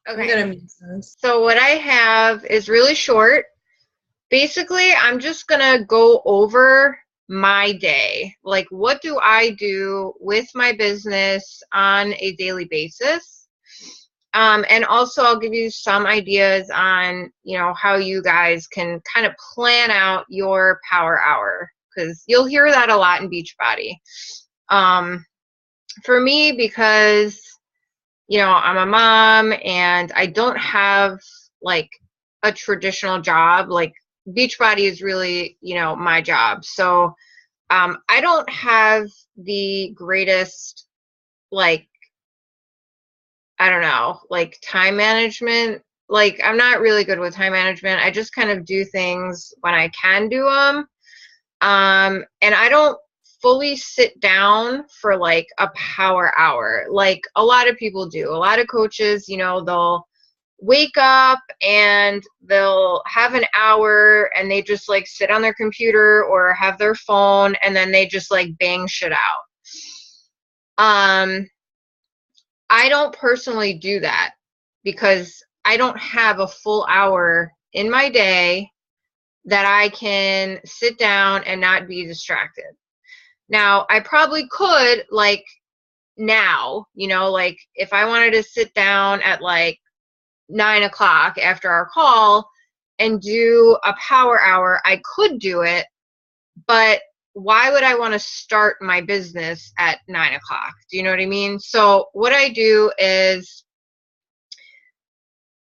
I'm Okay. gonna mute this. So what I have is really short. Basically, I'm just gonna go over my day. Like, what do I do with my business on a daily basis? And also I'll give you some ideas on, how you guys can kind of plan out your power hour, because you'll hear that a lot in Beachbody. For me, because, I'm a mom and I don't have like a traditional job. Like, Beachbody is really, my job. So I don't have the greatest, like, I don't know, like time management. Like, I'm not really good with time management. I just kind of do things when I can do them. And I don't fully sit down for like a power hour like a lot of people do. A lot of coaches, they'll wake up and they'll have an hour and they just like sit on their computer or have their phone and then they just like bang shit out. I don't personally do that because I don't have a full hour in my day that I can sit down and not be distracted. Now, I probably could, like, now, like if I wanted to sit down at like 9 o'clock after our call and do a power hour, I could do it, but why would I want to start my business at 9 o'clock? Do you know what I mean? So what I do is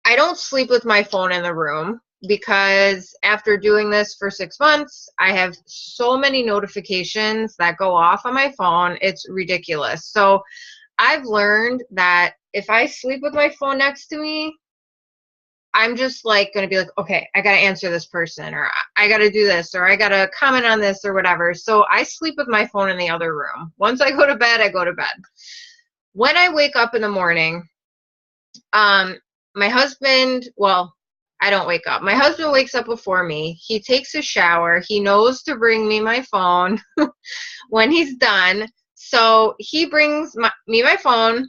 I don't sleep with my phone in the room, because after doing this for 6 months, I have so many notifications that go off on my phone. It's ridiculous. So I've learned that if I sleep with my phone next to me, I'm just like going to be like, okay, I got to answer this person, or I got to do this, or I got to comment on this or whatever. So I sleep with my phone in the other room. Once I go to bed, I go to bed. When I wake up in the morning, my husband, well, I don't wake up. My husband wakes up before me. He takes a shower. He knows to bring me my phone when he's done. So he brings me my phone.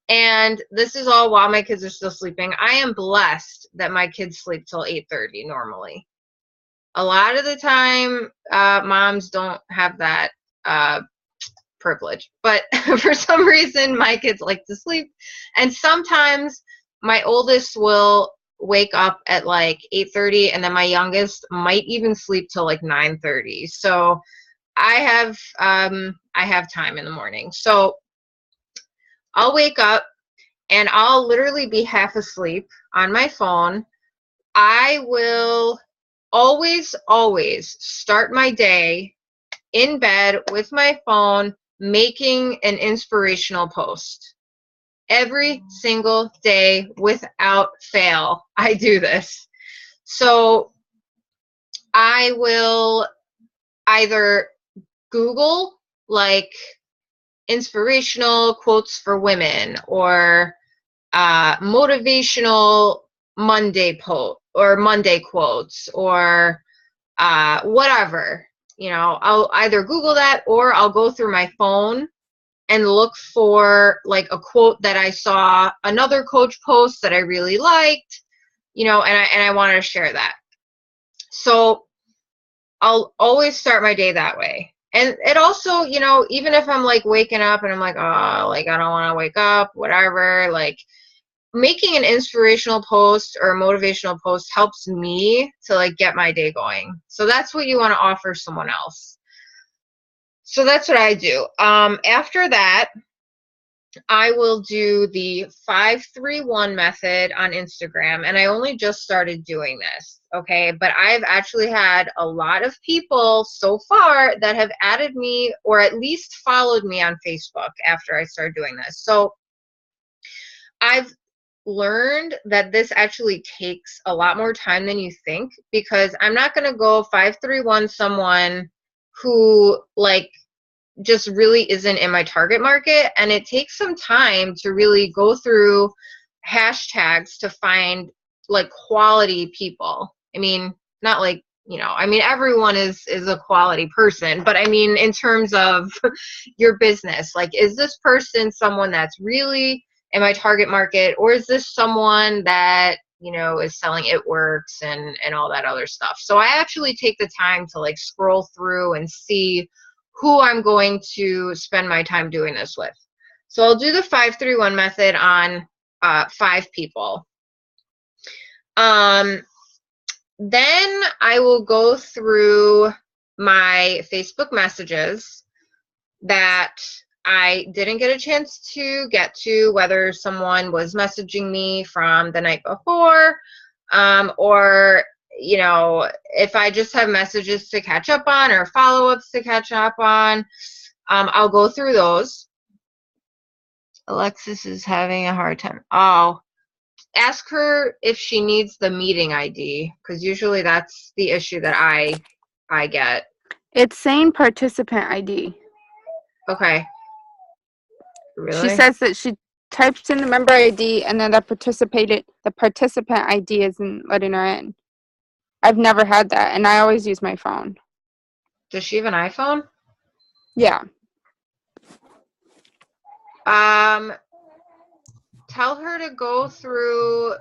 And this is all while my kids are still sleeping. I am blessed that my kids sleep till 8:30 normally. A lot of the time, moms don't have that privilege. But for some reason, my kids like to sleep. And sometimes my oldest will wake up at like 8:30, and then my youngest might even sleep till like 9:30. So I have time in the morning. So I'll wake up and I'll literally be half asleep on my phone. I will always start my day in bed with my phone, making an inspirational post. Every single day without fail, I do this. So I will either Google like inspirational quotes for women, or motivational Monday quotes, or whatever. I'll either Google that, or I'll go through my phone and look for like a quote that I saw another coach post that I really liked, and I wanted to share that. So I'll always start my day that way. And it also, even if I'm like waking up and I'm like, oh, like I don't want to wake up, whatever, like making an inspirational post or a motivational post helps me to like get my day going. So that's what you want to offer someone else. So that's what I do. After that, I will do the 5-3-1 method on Instagram, and I only just started doing this, okay? But I've actually had a lot of people so far that have added me, or at least followed me on Facebook after I started doing this. So I've learned that this actually takes a lot more time than you think, because I'm not going to go 5-3-1 someone who like just really isn't in my target market. And it takes some time to really go through hashtags to find like quality people. I mean, not like, everyone is a quality person, but I mean, in terms of your business, like, is this person someone that's really in my target market, or is this someone that, you know, is selling It Works and all that other stuff? So I actually take the time to like scroll through and see who I'm going to spend my time doing this with. So I'll do the 5-3-1 method on 5 people. Then I will go through my Facebook messages that I didn't get a chance to get to, whether someone was messaging me from the night before, or, you know, if I just have messages to catch up on or follow-ups to catch up on, I'll go through those. Alexis is having a hard time. Oh, ask her if she needs the meeting ID, because usually that's the issue that I get. It's saying participant ID. Okay. Really? She says that she types in the member ID and then the participant ID isn't letting her in. I've never had that, and I always use my phone. Does she have an iPhone? Yeah. Tell her to go through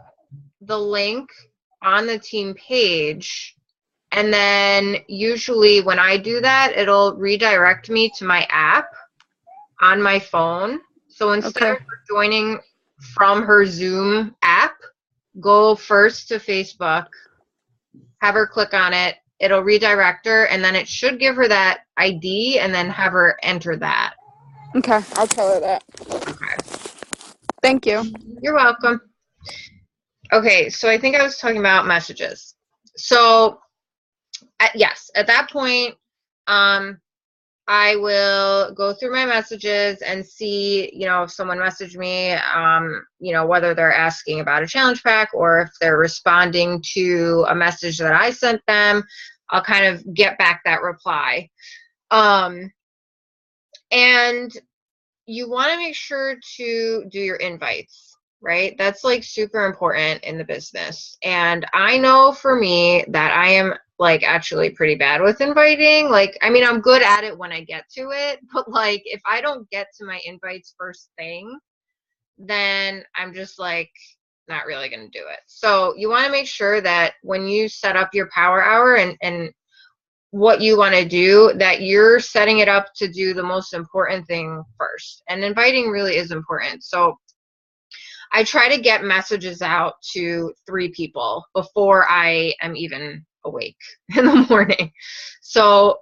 the link on the team page, and then usually when I do that, it'll redirect me to my app on my phone. So instead of joining from her Zoom app, go first to Facebook, have her click on it, it'll redirect her, and then it should give her that ID, and then have her enter that. Okay, I'll tell her that. Okay. Thank you. You're welcome. Okay, so I think I was talking about messages. So, yes, at that point, I will go through my messages and see, you know, if someone messaged me, you know, whether they're asking about a challenge pack or if they're responding to a message that I sent them. I'll kind of get back that reply. And you want to make sure to do your invites, right? That's like super important in the business. And I know for me that I am like actually pretty bad with inviting. Like, I mean, I'm good at it when I get to it, but like if I don't get to my invites first thing, then I'm just like not really going to do it. So you want to make sure that when you set up your power hour and what you want to do, that you're setting it up to do the most important thing first. And inviting really is important. So I try to get messages out to 3 people before I am even awake in the morning. So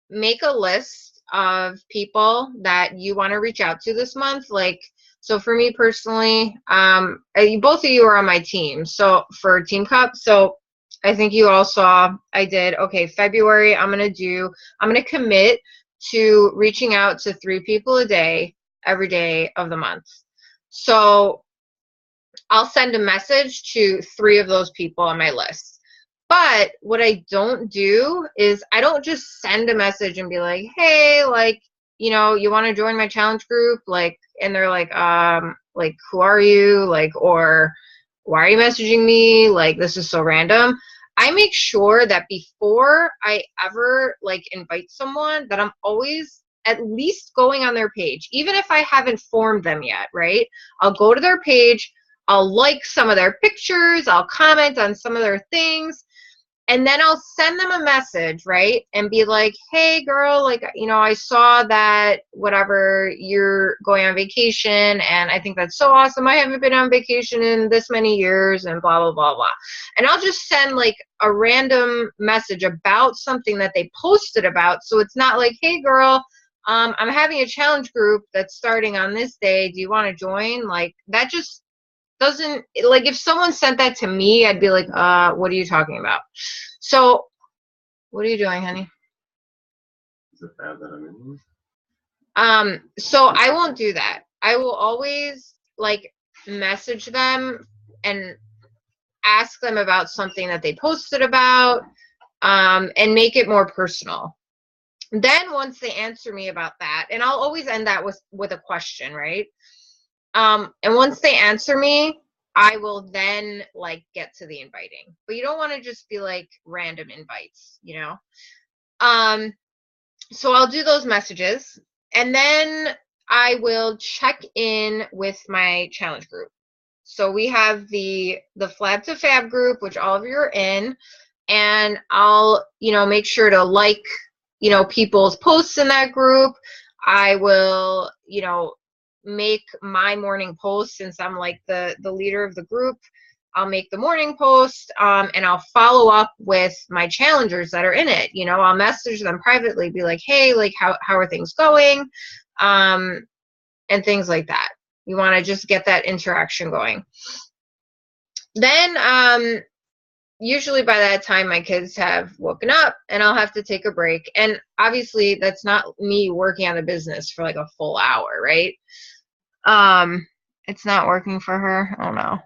make a list of people that you want to reach out to this month. Like, so for me personally, both of you are on my team. So for Team Cup, so I think you all saw I did, okay, February, I'm going to commit to reaching out to 3 people a day, every day of the month. So I'll send a message to 3 of those people on my list. But what I don't do is I don't just send a message and be like, hey, like, you know, you want to join my challenge group? Like, and they're like, who are you? Like, or why are you messaging me? Like, this is so random. I make sure that before I ever like invite someone that I'm always at least going on their page, even if I haven't formed them yet, right? I'll go to their page, I'll like some of their pictures, I'll comment on some of their things, and then I'll send them a message, right? And be like, hey girl, like, you know, I saw that whatever, you're going on vacation and I think that's so awesome. I haven't been on vacation in this many years and blah, blah, blah, blah. And I'll just send like a random message about something that they posted about. So it's not like, hey girl, I'm having a challenge group that's starting on this day. Do you want to join? Like, that just doesn't, like, if someone sent that to me, I'd be like, what are you talking about? So what are you doing, honey? Is it bad that I'm in here? So I won't do that. I will always like message them and ask them about something that they posted about, and make it more personal. Then once they answer me about that, and I'll always end that with a question, right? And once they answer me, I will then like get to the inviting. But you don't want to just be like random invites, you know? So I'll do those messages, and then I will check in with my challenge group. So we have the Flab to Fab group, which all of you are in, and I'll, make sure to like, people's posts in that group. I will, make my morning post since I'm like the leader of the group. I'll make the morning post, and I'll follow up with my challengers that are in it. I'll message them privately, be like, hey, like how are things going? And things like that. You want to just get that interaction going. Then, usually by that time, my kids have woken up and I'll have to take a break. And obviously that's not me working on the business for like a full hour, right? It's not working for her. Oh no.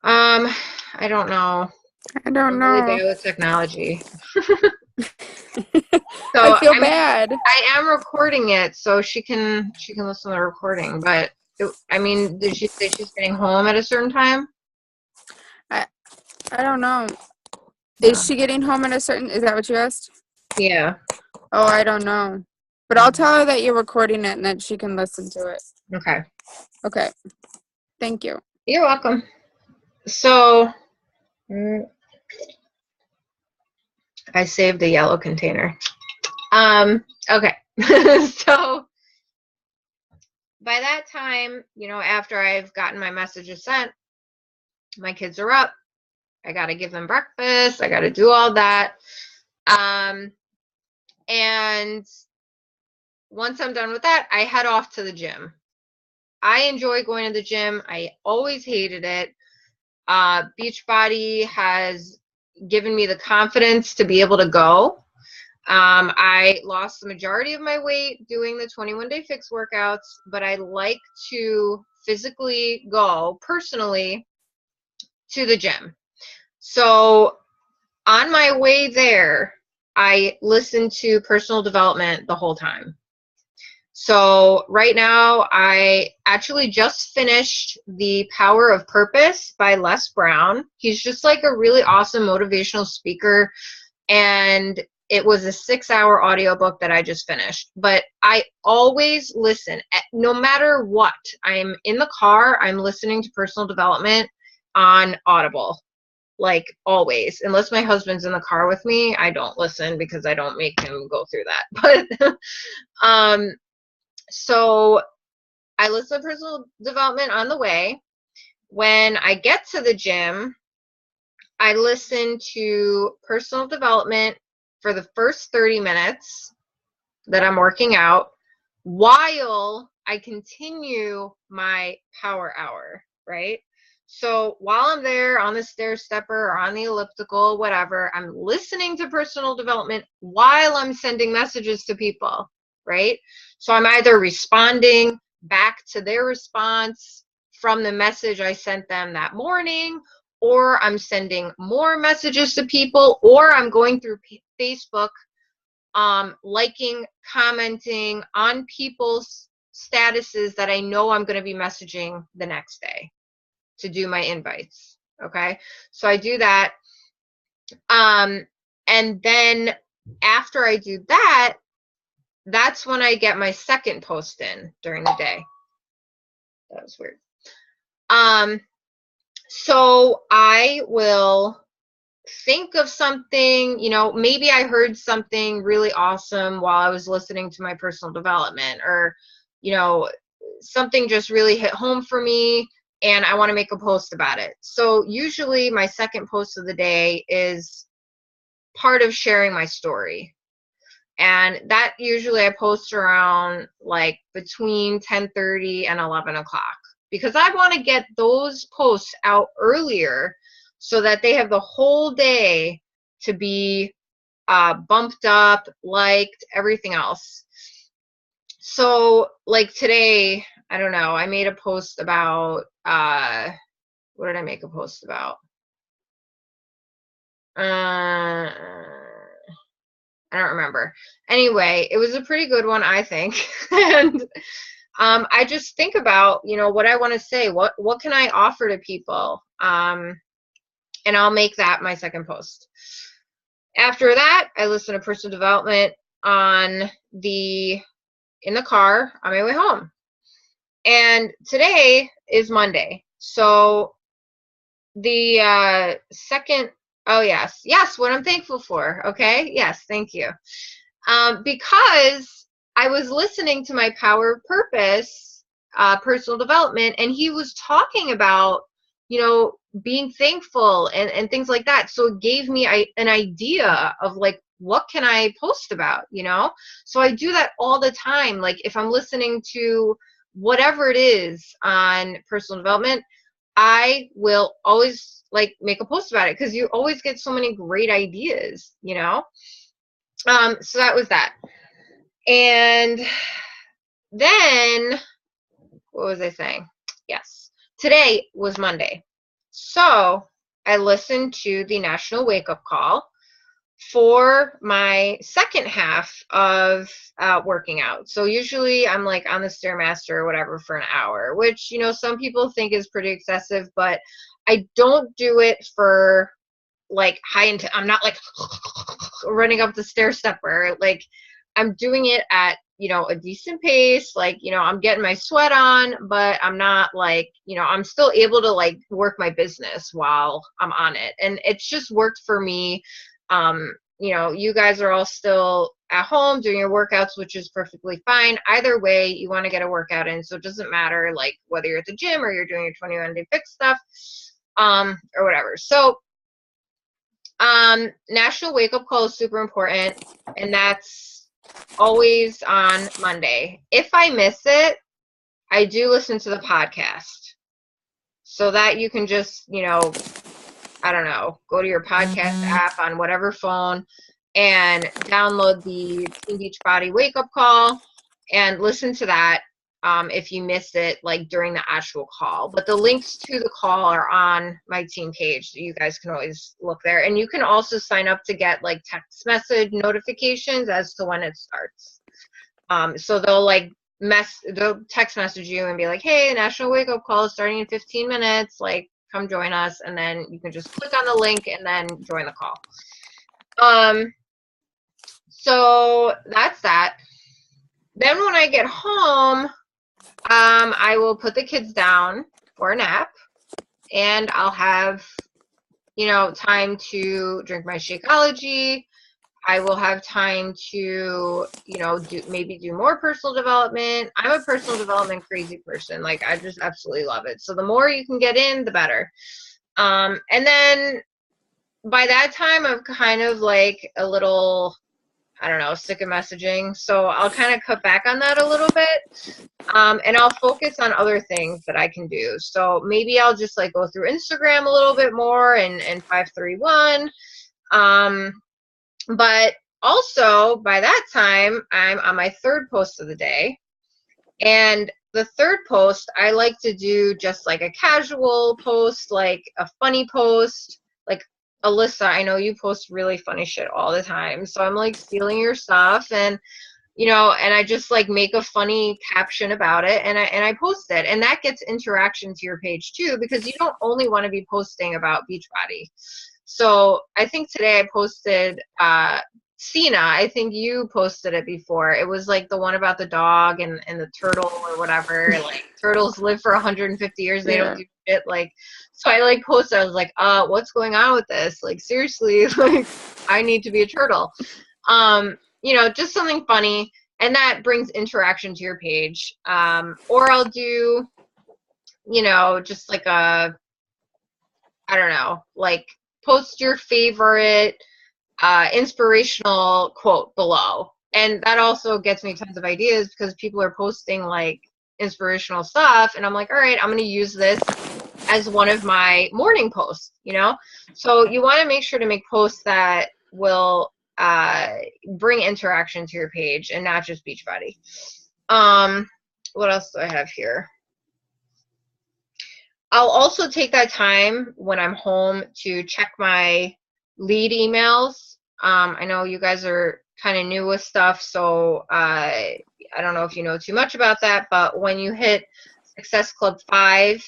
I don't know. I don't I'm really know. bad with technology. I feel mean, bad. I am recording it so she can listen to the recording, but did she say she's getting home at a certain time? I don't know. Is she getting home at a certain, is that what you asked? Yeah. Oh, I don't know. But I'll tell her that you're recording it and that she can listen to it. Okay. Okay. Thank you. You're welcome. So I saved the yellow container. Okay. So by that time, after I've gotten my messages sent, my kids are up. I got to give them breakfast. I got to do all that. And once I'm done with that, I head off to the gym. I enjoy going to the gym. I always hated it. Beachbody has given me the confidence to be able to go. I lost the majority of my weight doing the 21-day fix workouts, but I like to physically go personally to the gym. So on my way there, I listen to personal development the whole time. So right now, I actually just finished The Power of Purpose by Les Brown. He's just like a really awesome motivational speaker. And it was a 6-hour audiobook that I just finished. But I always listen, no matter what. I'm in the car, I'm listening to personal development on Audible. Like always, unless my husband's in the car with me, I don't listen because I don't make him go through that. But so I listen to personal development on the way. When I get to the gym, I listen to personal development for the first 30 minutes that I'm working out while I continue my power hour, right? So while I'm there on the stair stepper or on the elliptical, whatever, I'm listening to personal development while I'm sending messages to people, right? So I'm either responding back to their response from the message I sent them that morning, or I'm sending more messages to people, or I'm going through Facebook, liking, commenting on people's statuses that I know I'm going to be messaging the next day to do my invites. Okay. So I do that. And then after I do that, that's when I get my second post in during the day. That was weird. So I will think of something, maybe I heard something really awesome while I was listening to my personal development, or, something just really hit home for me and I want to make a post about it. So usually my second post of the day is part of sharing my story. And that usually I post around like between 10:30 and 11 o'clock because I want to get those posts out earlier so that they have the whole day to be bumped up, liked, everything else. So like today, I don't know, I made a post about, what did I make a post about? I don't remember. Anyway, it was a pretty good one, I think. And I just think about, what I want to say. What can I offer to people? And I'll make that my second post. After that, I listen to personal development on the in the car on my way home. And today is Monday. So the second, oh yes, what I'm thankful for. Okay. Yes. Thank you. Because I was listening to my Power of Purpose, personal development, and he was talking about, being thankful and things like that. So it gave me an idea of like, what can I post about, So I do that all the time. Like if I'm listening to whatever it is on personal development, I will always like make a post about it because you always get so many great ideas, So that was that. And then, what was I saying? Yes, today was Monday. So I listened to the National Wake Up Call for my second half of working out. So usually I'm like on the Stairmaster or whatever for an hour, which, some people think is pretty excessive, but I don't do it for like I'm not like running up the stair stepper. Like I'm doing it at, a decent pace. Like, I'm getting my sweat on, but I'm not like, I'm still able to like work my business while I'm on it. And it's just worked for me. You guys are all still at home doing your workouts, which is perfectly fine. Either way, you want to get a workout in. So it doesn't matter like whether you're at the gym or you're doing your 21-day fix stuff, or whatever. So, National Wake Up Call is super important, and that's always on Monday. If I miss it, I do listen to the podcast so that you can just, I don't know, go to your podcast app on whatever phone and download the Team Beachbody Wake Up Call and listen to that. If you missed it, like during the actual call. But the links to the call are on my team page. So you guys can always look there. And you can also sign up to get like text message notifications as to when it starts. So they'll text message you and be like, hey, National Wake Up Call is starting in 15 minutes. Like, come join us. And then you can just click on the link and then join the call. So that's that. Then when I get home, I will put the kids down for a nap, and I'll have, time to drink my Shakeology. I will have time to, do more personal development. I'm a personal development crazy person. Like, I just absolutely love it. So the more you can get in, the better. And then by that time, I'm kind of like a little, I don't know, sick of messaging. So I'll kind of cut back on that a little bit. And I'll focus on other things that I can do. So maybe I'll just like go through Instagram a little bit more and 531. But also by that time, I'm on my third post of the day. And the third post, I like to do just like a casual post, like a funny post. Like, Alyssa, I know you post really funny shit all the time. So I'm like stealing your stuff and I just like make a funny caption about it and I post it, and that gets interaction to your page too, because you don't only want to be posting about Beachbody. So I think today I posted Cena, I think you posted it before. It was like the one about the dog and the turtle or whatever. Like turtles live for 150 years, they don't do shit. Like, so I like posted, I was like, what's going on with this? Like seriously, like I need to be a turtle. Just something funny, and that brings interaction to your page. Or I'll do, just like I don't know, like post your favorite inspirational quote below. And that also gets me tons of ideas because people are posting like inspirational stuff. And I'm like, all right, I'm going to use this as one of my morning posts, So you want to make sure to make posts that will bring interaction to your page and not just Beachbody. What else do I have here? I'll also take that time when I'm home to check my lead emails. I know you guys are kind of new with stuff, so I don't know if you know too much about that, but when you hit Success Club 5,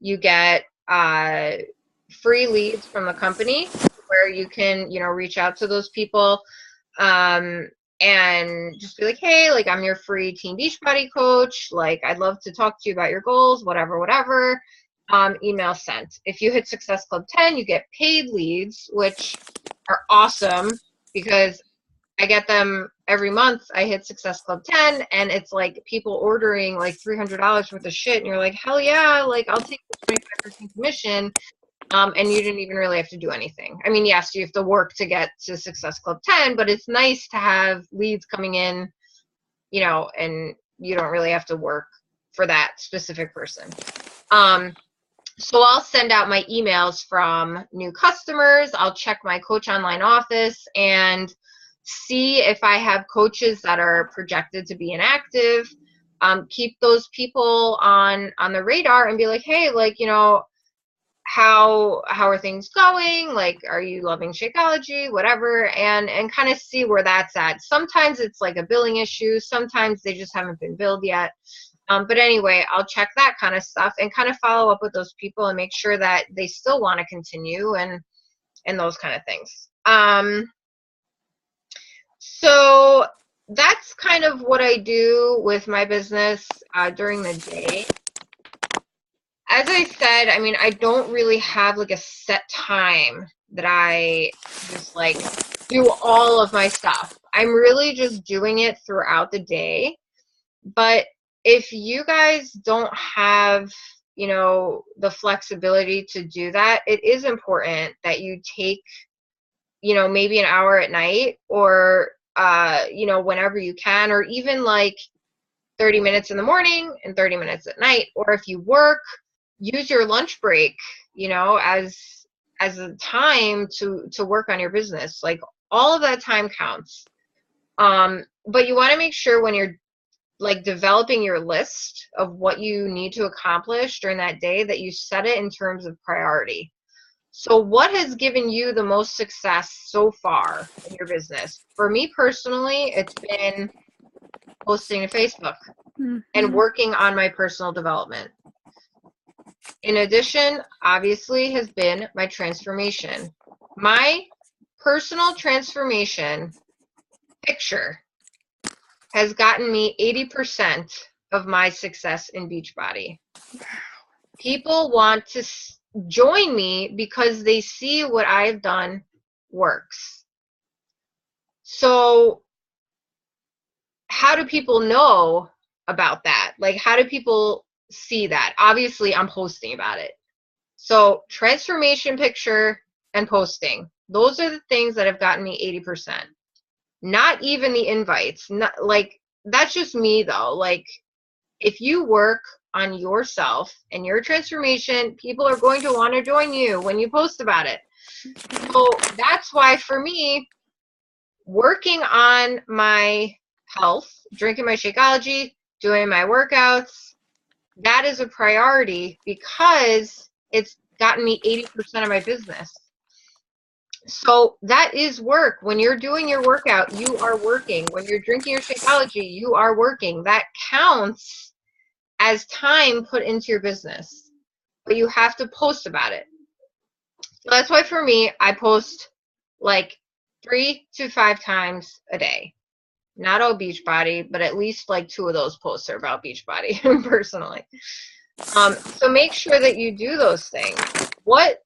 you get free leads from the company where you can, reach out to those people. and just be like, hey, like, I'm your free Team Beachbody coach. Like, I'd love to talk to you about your goals, whatever. Email sent. If you hit Success Club 10, you get paid leads, which are awesome because I get them every month. I hit Success Club 10, and it's like people ordering like $300 worth of shit, and you're like, hell yeah, like, I'll take the 25% commission. And you didn't even really have to do anything. I mean, yes, you have to work to get to Success Club 10, but it's nice to have leads coming in, you know, and you don't really have to work for that specific person. So I'll send out my emails from new customers. I'll check my Coach Online office and see if I have coaches that are projected to be inactive. Keep those people on the radar and be like, hey, like, you know, how are things going? Like, are you loving Shakeology, whatever, and kind of see where that's at. Sometimes it's like a billing issue. Sometimes they just haven't been billed yet. But anyway, I'll check that kind of stuff and kind of follow up with those people and make sure that they still want to continue and those kind of things. So that's kind of what I do with my business during the day. As I said, I mean, I don't really have like a set time that I just like do all of my stuff. I'm really just doing it throughout the day. But if you guys don't have, you know, the flexibility to do that, it is important that you take, you know, maybe an hour at night or, you know, whenever you can, or even like 30 minutes in the morning and 30 minutes at night. Or if you work, use your lunch break, you know, as a time to work on your business. Like, all of that time counts. But you want to make sure when you're like developing your list of what you need to accomplish during that day that you set it in terms of priority. So what has given you the most success so far in your business? For me personally, it's been posting to Facebook and working on my personal development. In addition, obviously, has been my transformation. My personal transformation picture has gotten me 80% of my success in Beachbody. People want to join me because they see what I've done works. So how do people know about that? Like, how do people see that? Obviously, I'm posting about it. So transformation picture and posting. Those are the things that have gotten me 80%. Not even the invites. Not like, that's just me though. Like, if you work on yourself and your transformation, people are going to want to join you when you post about it. So that's why for me, working on my health, drinking my Shakeology, doing my workouts, that is a priority because it's gotten me 80% of my business. So that is work. When you're doing your workout, you are working. When you're drinking your Shakeology, you are working. That counts as time put into your business. But you have to post about it. So that's why for me, I post like 3 to 5 times a day. Not all Beachbody, but at least like 2 of those posts are about Beachbody personally. So make sure that you do those things. What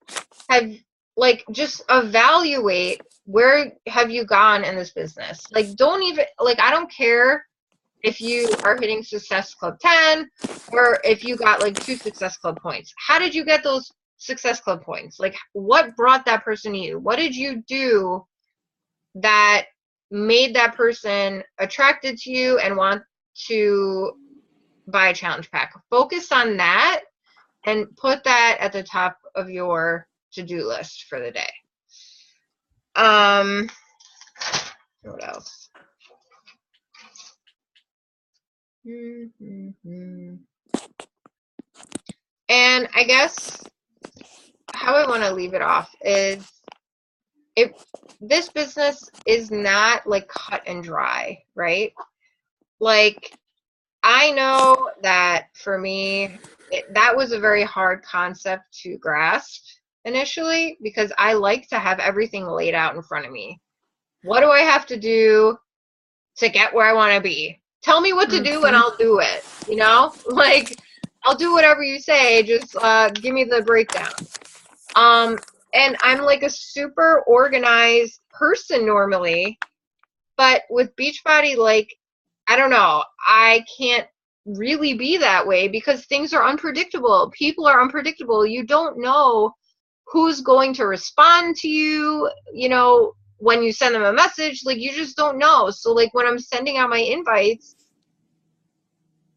have, like, just evaluate where have you gone in this business. Like, don't even, like, I don't care if you are hitting Success Club 10 or if you got like 2 Success Club points. How did you get those Success Club points? Like, what brought that person to you? What did you do that made that person attracted to you and want to buy a challenge pack? Focus on that and put that at the top of your to-do list for the day. What else? And I guess how I want to leave it off is, this business is not like cut and dry, right? Like, I know that for me, that was a very hard concept to grasp initially because I like to have everything laid out in front of me. What do I have to do? to get where I want to be. Tell me what to do and I'll do it, you know? Like, I'll do whatever you say, just give me the breakdown. And I'm like a super organized person normally, but with Beachbody, like, I don't know, I can't really be that way because things are unpredictable. People are unpredictable. You don't know who's going to respond to you, you know, when you send them a message, like, you just don't know. So, like, when I'm sending out my invites,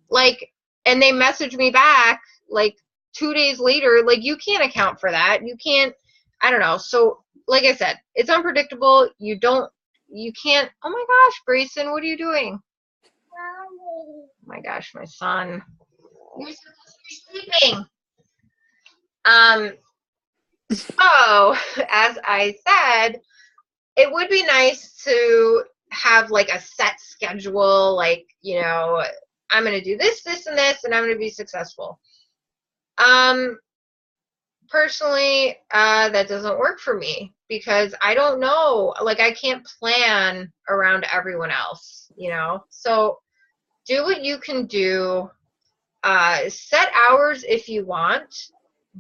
like, and they message me back, like, 2 days later, like, you can't account for that. You can't, I don't know. So, like I said, it's unpredictable. You can't, oh my gosh, Grayson, what are you doing? Oh my gosh, my son. You're supposed to be sleeping. So, as I said, it would be nice to have like a set schedule, like, you know, I'm going to do this, this, and this, and I'm going to be successful. Personally, that doesn't work for me because I don't know, like, I can't plan around everyone else, you know? So do what you can do, set hours if you want,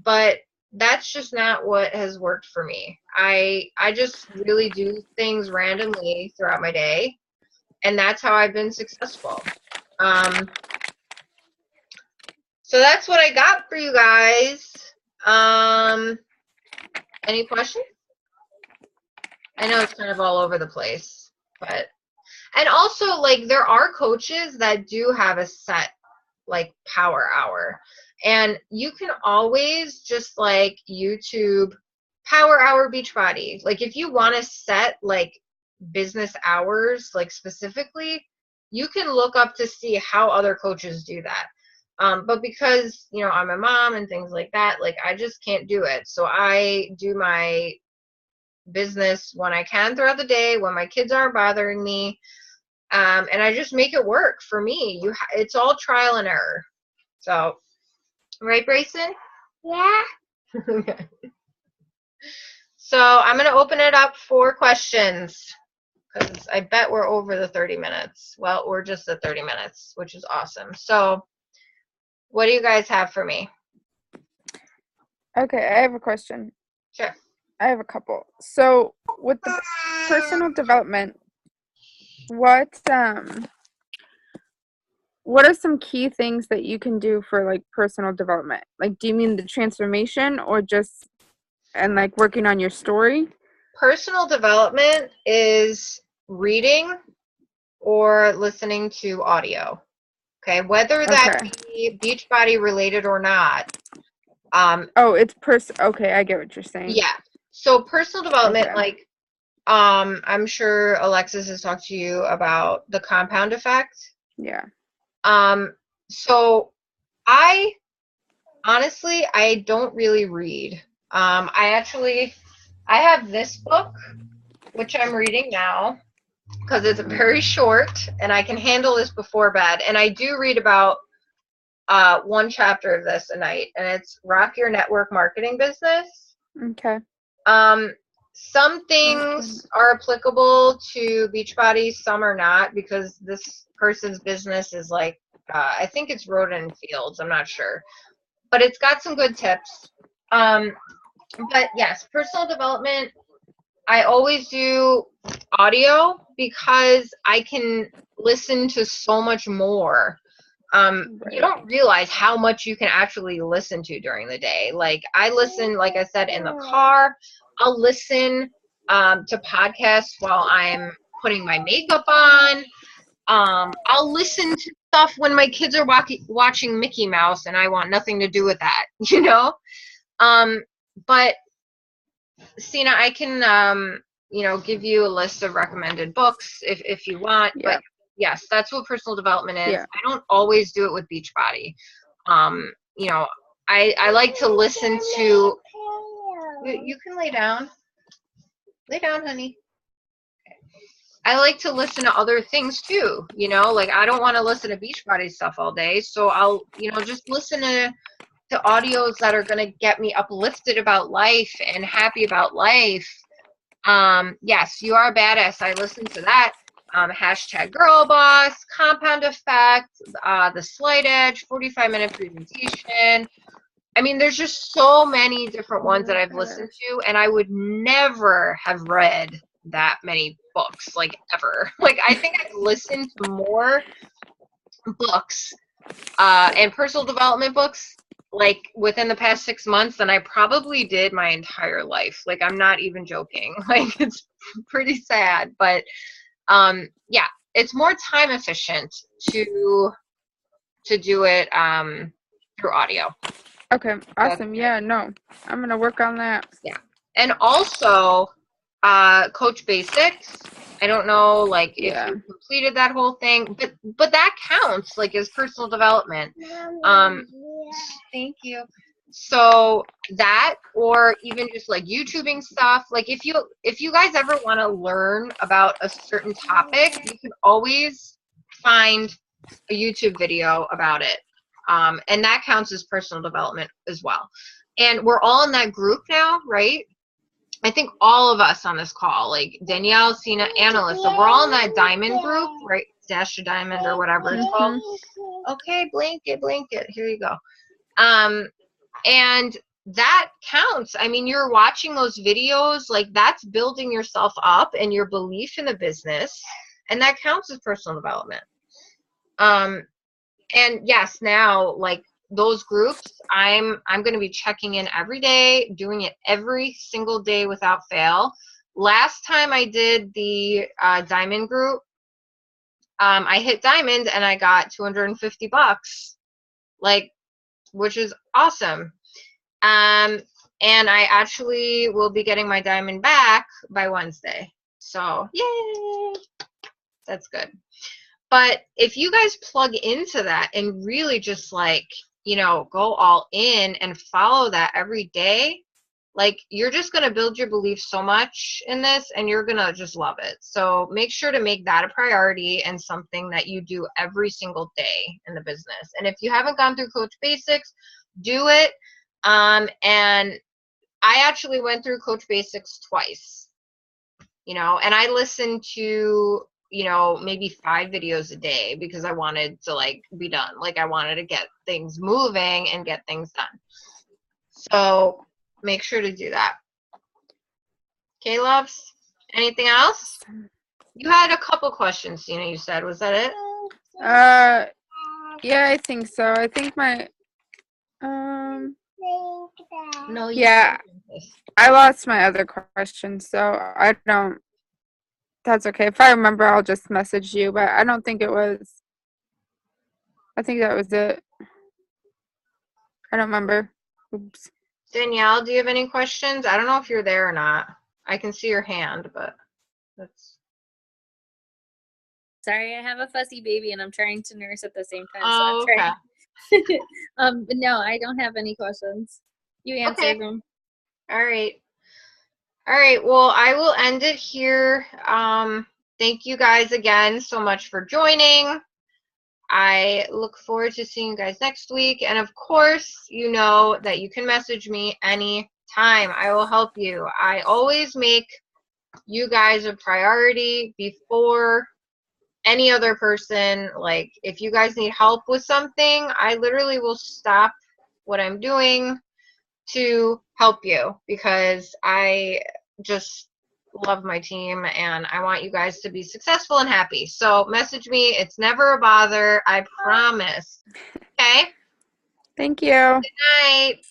but that's just not what has worked for me. I just really do things randomly throughout my day, and that's how I've been successful. So that's what I got for you guys. Any questions? I know it's kind of all over the place, but, and also, like, there are coaches that do have a set, like, power hour, and you can always just, like, YouTube power hour Beachbody. Like, if you want to set, like, business hours, like, specifically, you can look up to see how other coaches do that. But because, you know, I'm a mom and things like that, like, I just can't do it. So I do my business when I can throughout the day, when my kids aren't bothering me. And I just make it work for me. It's all trial and error. So, right, Brayson? Yeah. Okay. So I'm going to open it up for questions because I bet we're over the 30 minutes. Well, we're just at 30 minutes, which is awesome. So what do you guys have for me? Okay, I have a question. Sure. I have a couple. So with the personal development, what are some key things that you can do for like personal development? Like, do you mean the transformation or just and like working on your story? Personal development is reading or listening to audio. Okay, whether that be Beachbody related or not. Okay, I get what you're saying. Yeah. So personal development, like, I'm sure Alexis has talked to you about the compound effect. Yeah. So I honestly don't really read. I have this book, which I'm reading now because it's very short and I can handle this before bed. And I do read about one chapter of this a night, and it's Rock Your Network Marketing Business. Okay. Some things are applicable to Beachbody, some are not, because this person's business is like, I think it's Road and Fields, I'm not sure. But it's got some good tips. But yes, personal development, I always do audio because I can listen to so much more. You don't realize how much you can actually listen to during the day. Like, I listen, like I said, in the car. I'll listen to podcasts while I'm putting my makeup on. I'll listen to stuff when my kids are watching Mickey Mouse and I want nothing to do with that, you know? But Sina, I can, you know, give you a list of recommended books if you want. Yeah. But yes, that's what personal development is. Yeah. I don't always do it with Beachbody. You know, I like to listen to. You can lay down. Lay down, honey. I like to listen to other things too. You know, like, I don't want to listen to Beachbody stuff all day, so I'll, you know, just listen to audios that are going to get me uplifted about life and happy about life. Yes, You Are a Badass. I listen to that. hashtag girl boss, compound effect, the slight edge, 45-minute presentation. I mean, there's just so many different ones that I've listened to, and I would never have read that many books, like, ever. Like, I think I've listened to more books and personal development books, like, within the past 6 months than I probably did my entire life. Like, I'm not even joking. Like, it's pretty sad, but yeah, it's more time efficient to do it through audio. Okay, awesome. Yeah, no, I'm gonna work on that. Yeah, and also Coach Basics. I don't know, like, if you completed that whole thing, but that counts, like, as personal development. Thank you. So that, or even just like YouTubing stuff, like, if you guys ever want to learn about a certain topic, you can always find a YouTube video about it. And that counts as personal development as well. And we're all in that group now, right? I think all of us on this call, like Danielle, Sina, and Alyssa, we're all in that diamond group, right? Dash a diamond or whatever it's called. Okay, blanket, here you go. And that counts. I mean, you're watching those videos, like, that's building yourself up and your belief in the business, and that counts as personal development. And yes, now, like, those groups, I'm going to be checking in every day, doing it every single day without fail. Last time I did the diamond group, I hit diamond and I got $250, like, which is awesome. And I actually will be getting my diamond back by Wednesday. So, yay! That's good. But if you guys plug into that and really just, like, you know, go all in and follow that every day, like, you're just going to build your belief so much in this, and you're going to just love it. So make sure to make that a priority and something that you do every single day in the business. And if you haven't gone through Coach Basics, do it. And I actually went through Coach Basics twice, you know, and I listened to, you know, maybe 5 videos a day because I wanted to, like, be done. Like, I wanted to get things moving and get things done. So make sure to do that. Okay, loves? Anything else? You had a couple questions, Tina, you said. Was that it? Yeah, I think so. I think my No. Yeah, I lost my other question, so I don't. That's okay. If I remember, I'll just message you, but I don't think it was. I think that was it. I don't remember. Oops. Danielle, do you have any questions? I don't know if you're there or not. I can see your hand, but that's... Sorry, I have a fussy baby and I'm trying to nurse at the same time. Oh, so I'm trying. But no, I don't have any questions. You answered them. All right. Well, I will end it here. Thank you guys again so much for joining. I look forward to seeing you guys next week. And of course, you know that you can message me anytime. I will help you. I always make you guys a priority before any other person. Like, if you guys need help with something, I literally will stop what I'm doing to help you because I just love my team and I want you guys to be successful and happy. So message me. It's never a bother. I promise. Okay? Thank you. Good night.